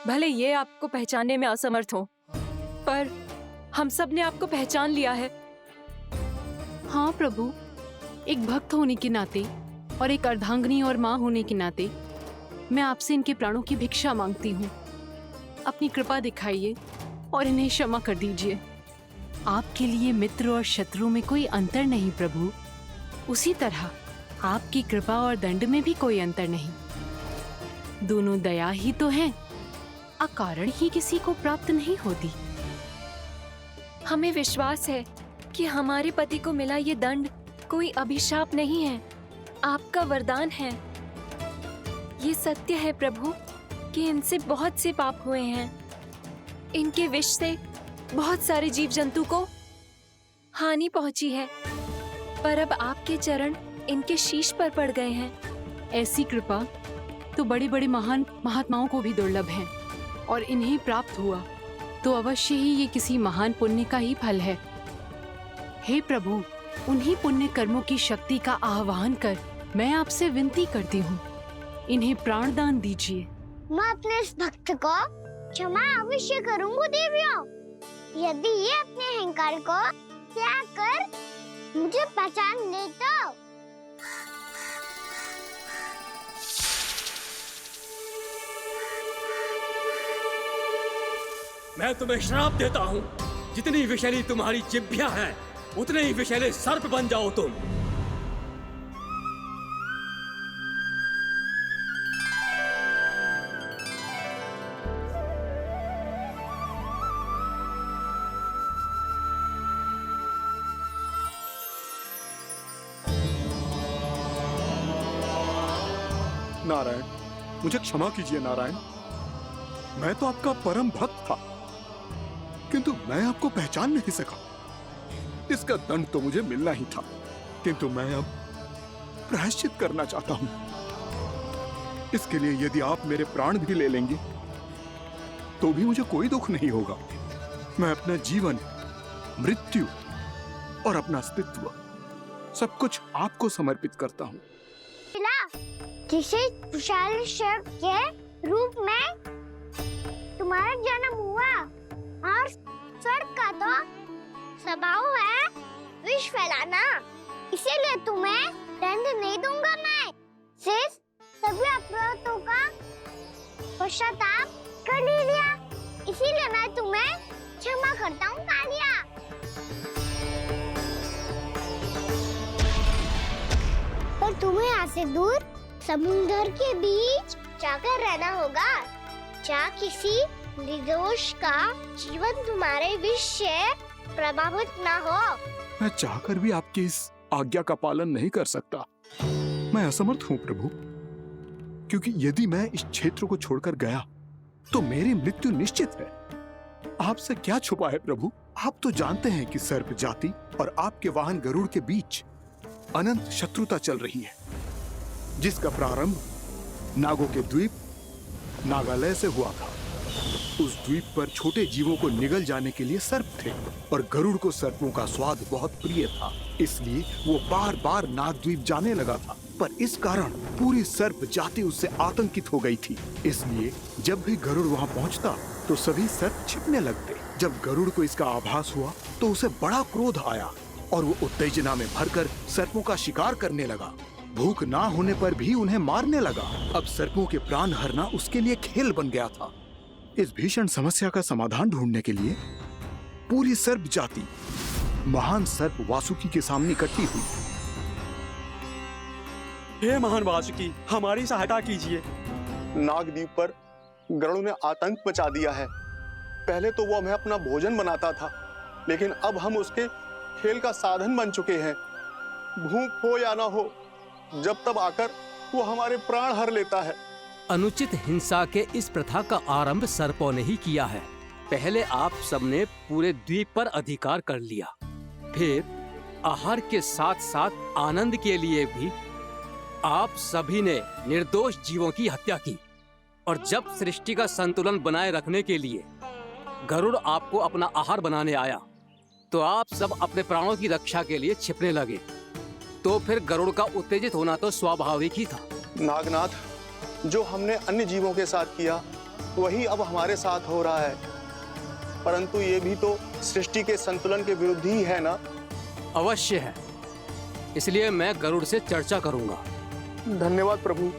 भले ये आपको पहचानने में असमर्थ हो, पर हम सब ने आपको पहचान लिया है। हाँ प्रभु, एक भक्त होने के नाते और एक अर्धांगिनी और माँ होने के नाते मैं आपसे इनके प्राणों की भिक्षा मांगती हूँ। अपनी कृपा दिखाइए और इन्हें क्षमा कर दीजिए। आपके लिए मित्र और शत्रु में कोई अंतर नहीं प्रभु। उसी तरह आपकी कृपा और दंड में भी कोई अंतर नहीं। दोनों दया ही तो हैं, अकारण ही किसी को प्राप्त नहीं होती। हमें विश्वास है कि हमारे पति को मिला ये दंड कोई अभिशाप नहीं है, आपका वरदान है। ये सत्य है प्रभु कि इनसे बहुत से पाप हुए हैं। इनके विष से बहुत सारे जीव जंतु को हानि पहुंची है, पर अब आपके चरण इनके शीश पर पड़ गए हैं। ऐसी कृपा तो बड़े बड़े महान महात्माओं को भी दुर्लभ है, और इन्हें प्राप्त हुआ तो अवश्य ही ये किसी महान पुण्य का ही फल है। हे प्रभु, उन्हीं पुण्य कर्मों की शक्ति का आह्वान कर मैं आपसे विनती करती हूँ, इन्हें प्राण दान दीजिए। मैं अपने इस भक्त को क्षमा अवश्य करूंगा देवियों, यदि ये अपने अहंकार को त्याग कर मुझे पहचान ले तो। मैं तुम्हें श्राप देता हूँ, जितनी विषैली तुम्हारी जिह्वा है उतने ही विषैले सर्प बन जाओ तुम। नारायण, मुझे क्षमा कीजिए नारायण। मैं तो आपका परम भक्त था, किंतु मैं आपको पहचान नहीं सका। इसका दंड तो मुझे मिलना ही था, किंतु मैं अब प्रायश्चित करना चाहता हूं। इसके लिए यदि आप मेरे प्राण भी ले लेंगे तो भी मुझे कोई दुख नहीं होगा। मैं अपना जीवन, मृत्यु और अपना अस्तित्व सब कुछ आपको समर्पित करता हूं। जिसे विशाल शर्प के रूप में तुम्हारा जन्म हुआ, और सर्प का तो स्वभाव है विष फैलाना, इसीलिए तुम्हें दंड नहीं दूंगा। मैं सिर्फ सभी अपराधों का पश्चाताप कर लिया, इसीलिए मैं तुम्हें क्षमा करता हूँ कालिया। पर तुम्हें यहाँ से दूर समुद्र के बीच जाकर रहना होगा, जहाँ किसी निर्दोष का जीवन तुम्हारे विष से प्रभावित ना हो। मैं चाहकर भी आपकी इस आज्ञा का पालन नहीं कर सकता। मैं असमर्थ हूँ प्रभु, क्योंकि यदि मैं इस क्षेत्र को छोड़कर गया तो मेरी मृत्यु निश्चित है। आपसे क्या छुपा है प्रभु? आप तो जानते हैं कि सर्प जाति और आपके वाहन गरुड़ के बीच अनंत शत्रुता चल रही है, जिसका प्रारंभ नागों के द्वीप नागालय से हुआ था। उस द्वीप पर छोटे जीवों को निगल जाने के लिए सर्प थे, और गरुड़ को सर्पों का स्वाद बहुत प्रिय था, इसलिए वो बार बार नागद्वीप जाने लगा था। पर इस कारण पूरी सर्प जाति उससे आतंकित हो गई थी, इसलिए जब भी गरुड़ वहां पहुंचता तो सभी सर्प छिपने लगते। जब गरुड़ को इसका आभास हुआ तो उसे बड़ा क्रोध आया, और वो उत्तेजना में भरकर सर्पों का शिकार करने लगा। भूख ना होने पर भी उन्हें मारने लगा। अब सर्पों के प्राण हरना उसके लिए खेल बन गया था। इस भीषण समस्या का समाधान ढूंढने के लिए पूरी सर्प जाति महान सर्प वासुकी के सामने इकट्ठी हुई। हे महान वासुकी, हमारी सहायता कीजिए। नागद्वीप पर गरुड़ ने आतंक मचा दिया है। पहले तो वो हमें अपना भोजन बनाता था, लेकिन अब हम उसके खेल का साधन बन चुके हैं। भूख हो या ना हो, जब तब आकर वो हमारे प्राण हर लेता है। अनुचित हिंसा के इस प्रथा का आरंभ सर्पों ने ही किया है। पहले आप सबने पूरे द्वीप पर अधिकार कर लिया, फिर आहार के साथ साथ आनंद के लिए भी आप सभी ने निर्दोष जीवों की हत्या की। और जब सृष्टि का संतुलन बनाए रखने के लिए गरुड़ आपको अपना आहार बनाने आया, तो आप सब अपने प्राणों की रक्षा के लिए छिपने लगे। तो फिर गरुड़ का उत्तेजित होना तो स्वाभाविक ही था। नागनाथ, जो हमने अन्य जीवों के साथ किया वही अब हमारे साथ हो रहा है, परंतु ये भी तो सृष्टि के संतुलन के विरुद्ध ही है ना? अवश्य है, इसलिए मैं गरुड़ से चर्चा करूंगा। धन्यवाद प्रभु।